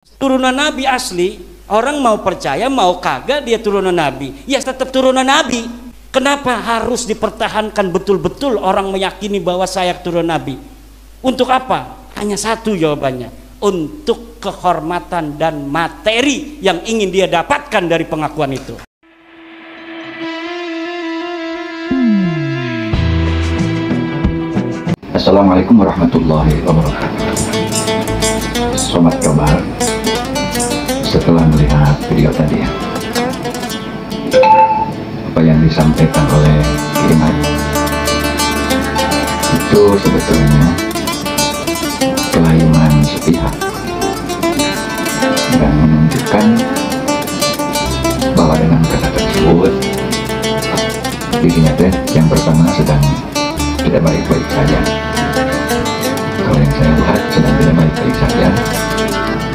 Turunan Nabi asli, orang mau percaya mau kagak dia turunan Nabi, ya tetap turunan Nabi. Kenapa harus dipertahankan betul-betul orang meyakini bahwa saya turunan Nabi? Untuk apa? Hanya satu jawabannya, untuk kehormatan dan materi yang ingin dia dapatkan dari pengakuan itu. Assalamualaikum warahmatullahi wabarakatuh. Sobat kabar, setelah melihat video tadi ya, apa yang disampaikan oleh Iman itu sebetulnya kelainan sepihak dan menunjukkan bahwa dengan kata tersebut dirinya yang pertama sedang tidak baik-baik saja. Kalau yang saya lihat sedang tidak baik-baik saja,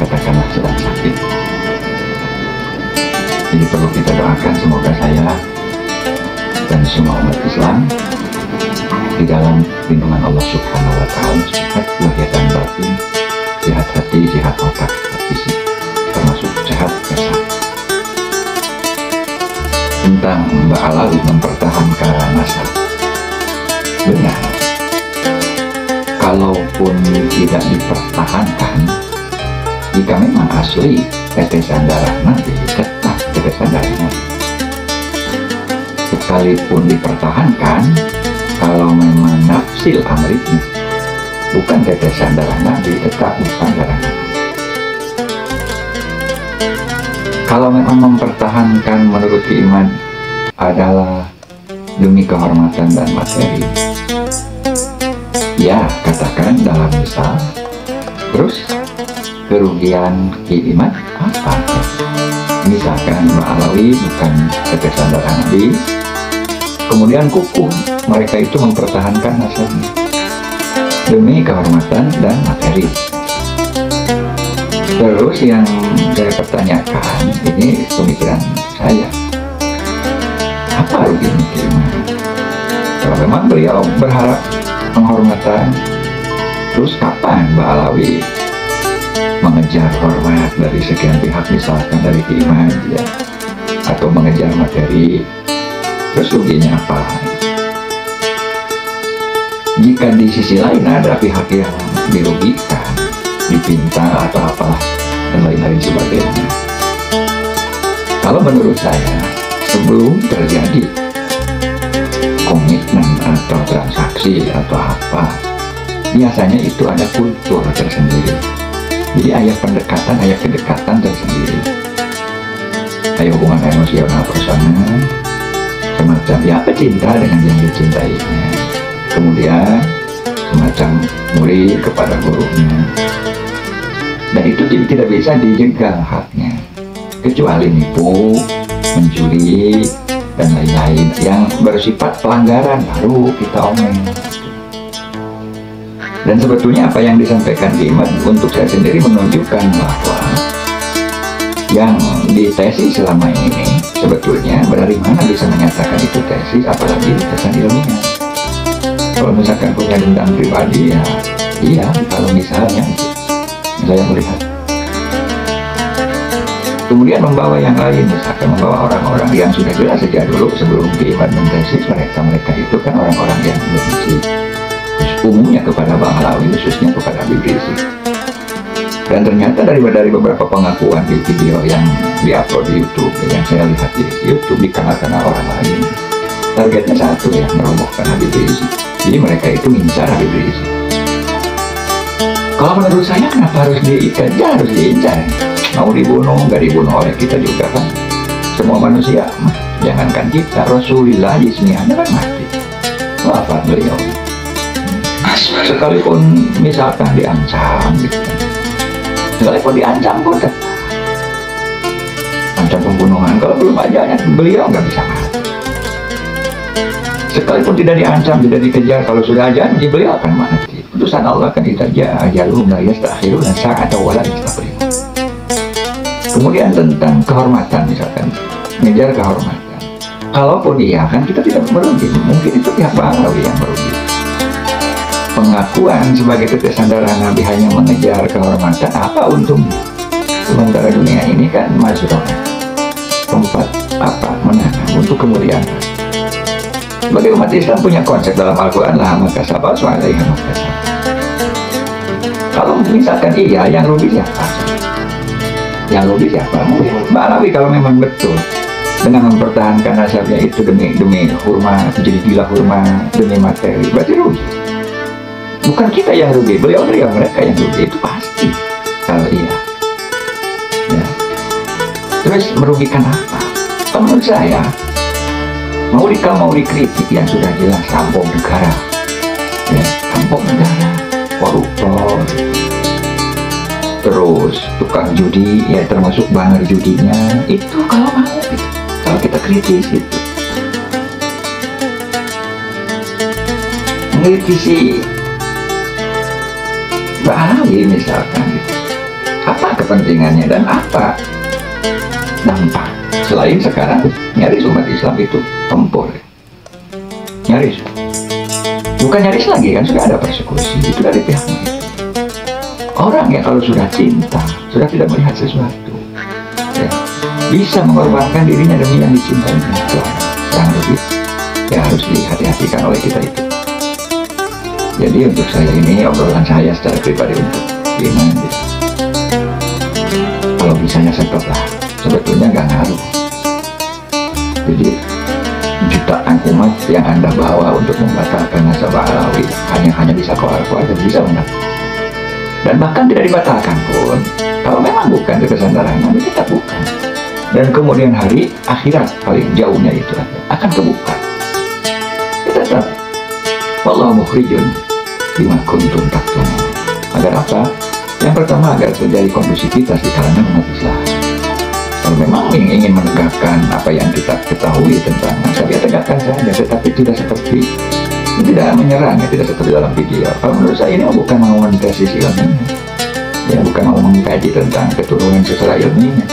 katakanlah sedang sakit. Jadi perlu kita doakan semoga saya dan semua umat Islam di dalam lindungan Allah Subhanahu wa Ta'ala, sehat lahir dan batin, sehat hati, sehat otak, sehat fisik, termasuk sehat jasad. Tentang Mbak Alawi mempertahankan nasab, benar. Kalaupun tidak dipertahankan, jika memang asli tetesan darah Nabi, tetap tetesan darah Nabi. Sekalipun dipertahankan, kalau memang nafsil amrihnya bukan tetesan darah Nabi, tetap bukan darah Nabi. Kalau memang mempertahankan menurut iman adalah demi kehormatan dan materi, ya katakan dalam misal, terus kerugian iman apa? Misalkan Mbak Alawi bukan tetesan darah Nabi, kemudian kukuh mereka itu mempertahankan nasabnya demi kehormatan dan materi. Terus yang saya pertanyakan, ini pemikiran saya, apa ruginya iman? Kalau memang beliau berharap penghormatan, terus kapan Mbak Alawi mengejar hormat dari sekian pihak, misalkan dari iman ya, atau mengejar materi, terus ruginya apa? Jika di sisi lain ada pihak yang dirugikan, dipinta atau apalah dan lain-lain sebagainya, kalau menurut saya sebelum terjadi komitmen atau transaksi atau apa, biasanya itu ada kultur tersendiri. Jadi ayat kedekatan tersendiri, ayat hubungan emosional personal, semacam ya cinta dengan yang dicintainya, kemudian semacam murid kepada gurunya, dan itu tidak bisa dijegal haknya, kecuali nipu, mencuri, dan lain-lain yang bersifat pelanggaran baru kita omeng. Dan sebetulnya apa yang disampaikan Iman untuk saya sendiri menunjukkan bahwa yang ditesis selama ini sebetulnya dari mana bisa menyatakan itu tesis, apalagi tetesan ilmiah. Kalau misalkan punya dendam pribadi ya iya, kalau misalnya saya melihat kemudian membawa yang lain, misalkan membawa orang-orang yang sudah jelas sejak dulu sebelum Iman mentesis, mereka itu kan orang-orang yang benci umumnya kepada Bang Alawi, khususnya kepada Habib Rizik. Dan ternyata dari beberapa pengakuan di video yang diupload di YouTube, yang saya lihat di YouTube di kanal-kanal orang lain, targetnya satu ya, merobohkan Habib Rizik. Jadi mereka itu ngincar Habib Rizik. Kalau menurut saya kenapa harus dikejar, harus diincar? Mau dibunuh, nggak dibunuh oleh kita juga kan? Semua manusia, jangankan kita, Rasulullah jismiyahnya kan mati, wafat beliau. Sekalipun misalkan diancam gitu, sekalipun diancam pun kan ancam pembunuhan, kalau belum ajalnya beliau nggak bisa mati. Sekalipun tidak diancam, tidak dikejar, kalau sudah ajalnya beliau akan mati. Putusan Allah kan itaja ajalum la yastakhiruna sa'atan wa la yastaqdimun. Kemudian tentang kehormatan, misalkan mengejar kehormatan, kalaupun iya kan kita tidak merugi, mungkin itu pihak Alawi yang merugi. Pengakuan sebagai tetesan darah Nabi hanya mengejar kehormatan, apa untungnya? perkara dunia ini kan mazrah, tempat menanam untuk kemudian. Sebagai umat Islam punya konsep dalam Al-Quran, lah maka sabar soalnya maka sabar. Kalau misalkan iya, yang rugi siapa? Yang rugi siapa? Mungkin Ba'alawi kalau memang betul dengan mempertahankan nasabnya itu demi hurma, jadi gila hurma demi materi, berarti rugi. Bukan kita yang rugi, beliau mereka yang rugi, itu pasti. Kalau iya, ya. Terus merugikan apa? Kalau menurut saya, mau dikritik yang sudah jelas rampok negara, ya, rampok negara, koruptor, terus tukang judi, ya termasuk banger judinya, itu kalau mau gitu. Kalau kita kritis itu mengkritisi Ba'alawi misalkan gitu, apa kepentingannya dan apa dampak selain sekarang nyaris umat Islam itu tempur, nyaris, bukan nyaris lagi kan, sudah ada persekusi itu dari pihaknya. Orang yang kalau sudah cinta, sudah tidak melihat sesuatu, ya, bisa mengorbankan dirinya demi yang dicintainya, itu kurang lebih ya harus dihati-hatikan oleh kita itu. Jadi untuk saya ini obrolan saya secara pribadi untuk gimana gitu. Kalau bisanya stoplah, sebetulnya nggak ngaruh. Jadi jutaan umat yang Anda bawa untuk membatalkan nasab Ba'alawi hanya bisa koar-koar dan bisa menang. Dan bahkan tidak dibatalkan pun, kalau memang bukan kebesaran nabi tetap bukan. Dan kemudian hari akhirat paling jauhnya itu akan kebuka. Ya tetap. Wallahu mukhrijun bima kuntum taktumun. Agar apa? Yang pertama agar terjadi kondusivitas di kalangan umat Islam. Kalau memang ingin menegakkan apa yang kita ketahui tentang nasab, ya tegakkan saja, tetapi tidak seperti tidak menyerang, ya, tidak seperti dalam video. Kalau menurut saya ini bukan mau mentesis ilmiah, ya bukan mau mengkaji tentang keturunan secara ilmiah,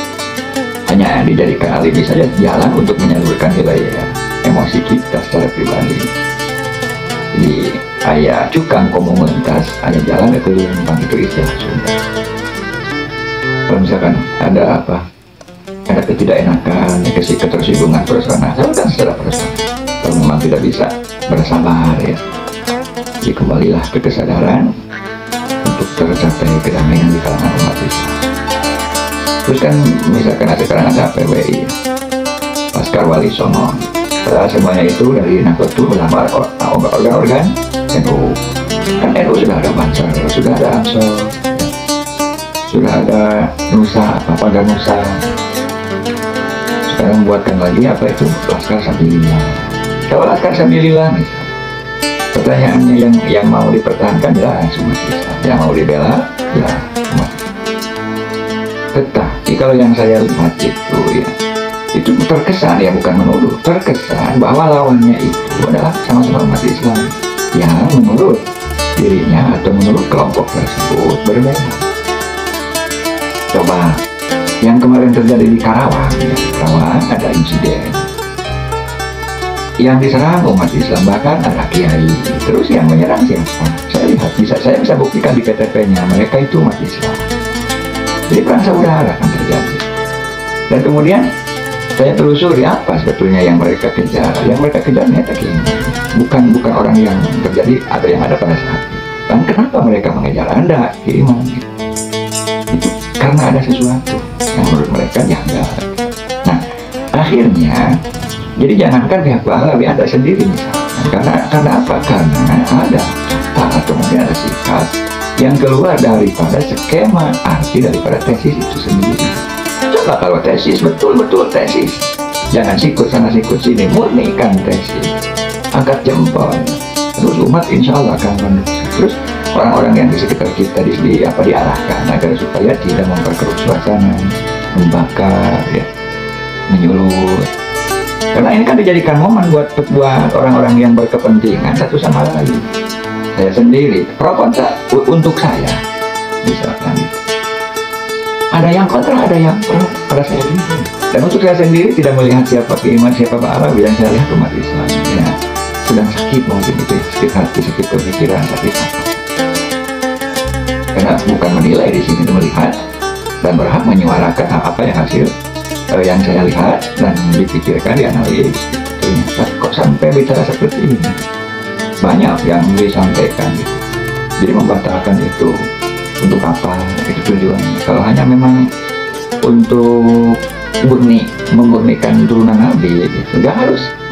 hanya dijadikan alibi saja, jalan untuk menyalurkan nilai ya, emosi kita secara pribadi. Jadi ayah cukang komunitas, ayah jalan itu memang itu istilah Sunda. Kalau misalkan ada ada ketidakenakan, ya, ketersinggungan personal, salurkan secara personal. Kalau memang tidak bisa bersabar, ya, jadi kembalilah ke kesadaran untuk tercapai kedamaian di kalangan umat Islam. Terus kan misalkan sekarang ada PWI, Laskar Wali Songo, semuanya itu dari Nahdlatul Ulama, organ-organ NU. Kan NU sudah ada Bansar, sudah ada Ansor, sudah ada Nusa, Pada Nusa. Sekarang buatkan lagi apa itu Laskar Sabilillah. Kalau Laskar Sabilillah misalnya, pertanyaannya yang mau dipertahankan ya umat Islam, yang mau dibela ya umat Islam. Tetapi kalau yang saya lihat itu ya, itu terkesan, ya bukan menuduh, terkesan bahwa lawannya itu adalah sama-sama umat Islam yang menurut dirinya atau menurut kelompok tersebut berbeda. Coba yang kemarin terjadi di Karawang, ya, Karawang ada insiden yang diserang umat Islam, bahkan ada kiai. Terus yang menyerang siapa? Saya bisa buktikan di KTP-nya, mereka itu umat Islam. Jadi perang saudara akan terjadi. Dan kemudian saya telusuri apa sebetulnya yang mereka kejar. Yang mereka kejar ternyata bukan orang yang terjadi atau yang ada pada saat itu. Dan kenapa mereka mengejar Anda? Iman. Itu karena ada sesuatu yang menurut mereka janggal. Nah, akhirnya jadi jangankan pihak Ba'alawi, Anda sendiri misalkan. Karena apa? Karena ada kata atau mungkin ada sikap yang keluar daripada skema arti daripada tesis itu sendiri. Coba kalau tesis, betul-betul tesis, jangan sikut sana sikut sini, murnikan tesis, angkat jempol, terus umat insya Allah akan kondusif. Terus orang-orang yang di sekitar kita diarahkan agar supaya tidak memperkeruh suasana, membakar, ya, menyulut. Karena ini kan dijadikan momen buat orang-orang yang berkepentingan satu sama lain. Saya sendiri pro kontra untuk saya, misalkan gitu. Ada yang kontra, ada yang pro pada saya sendiri. Dan untuk saya sendiri tidak melihat siapa keiman, siapa Ba'alawi, yang saya lihat umat Islam ya sedang sakit, mungkin itu sakit hati, sakit pemikiran, sakit apa. Karena bukan menilai di sini, melihat dan berhak menyuarakan apa yang hasil yang saya lihat dan dipikirkan, dianalisis. Ternyata kok sampai bicara seperti ini, banyak yang disampaikan gitu. Jadi membatalkan itu untuk apa? Itu tujuannya. Kalau hanya memang untuk memurnikan turunan Nabi, gitu. nggak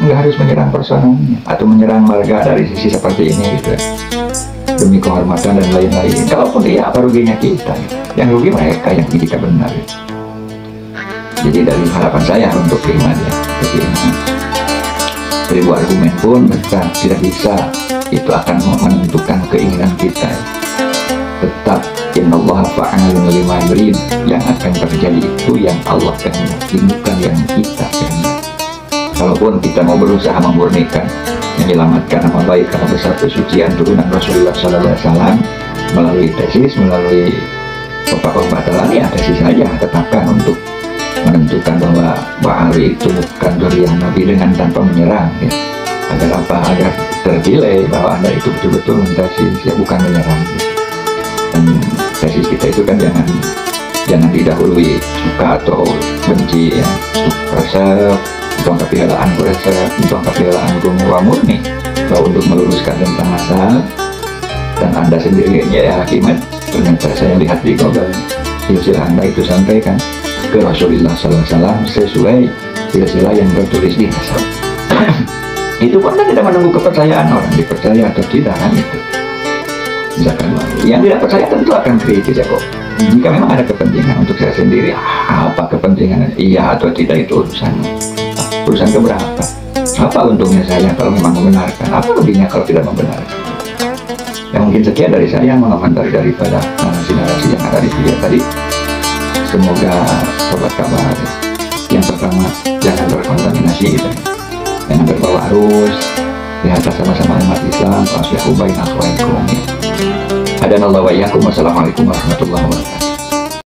harus menyerang personalnya atau menyerang marga dari sisi seperti ini gitu, demi kehormatan dan lain-lain. Kalaupun iya, apa ruginya kita? Yang rugi mereka yang kita benar. Gitu. Jadi dari harapan saya untuk iman ya, seribu argumen pun tidak bisa, itu akan menentukan keinginan kita. Tetap innallaha fa'alun lima yurid, yang akan terjadi itu yang Allah kehendaki, bukan yang kita kehendaki. Kalaupun kita mau berusaha memurnikan, menyelamatkan nama baik karena besar kesucian turunan Rasulullah SAW melalui tesis, melalui pembatalan, ya tesis saja tetapkan untuk menentukan bahwa Ali itu bukan zuriyah Nabi dengan tanpa menyerang ya. Agar apa? Agar terdilai bahwa Anda itu betul-betul mentesis ya, bukan menyerang ya. Dan tesis kita itu kan jangan didahului suka atau benci ya, resep, untuk kepialaan resep, untuk kepialaan murni, bahwa untuk meluruskan tentang asal. Dan Anda sendiri ya hakimat, ternyata saya lihat di Google silsilah Anda itu sampaikan ke Rasulullah SAW sesuai silsilah yang tertulis di nasab. Itu pun kan tidak menunggu kepercayaan orang dipercaya atau tidak kan itu. Misalkan yang tidak percaya tentu akan kritis ya kok. Jika memang ada kepentingan untuk saya sendiri, apa kepentingan iya atau tidak itu urusan keberapa? Apa untungnya saya kalau memang membenarkan? Apa lebihnya kalau tidak membenarkan? Yang mungkin sekian dari saya mengomentari daripada narasi-narasi yang ada di video tadi. Semoga sobat kabar yang pertama jangan terkontaminasi gitu. Jangan terbawa arus, lihatlah sama-sama umat Islam, aslihu baina akhwaikum. Hadanallahu wa iyyakum. Wassalamualaikum warahmatullahi wabarakatuh.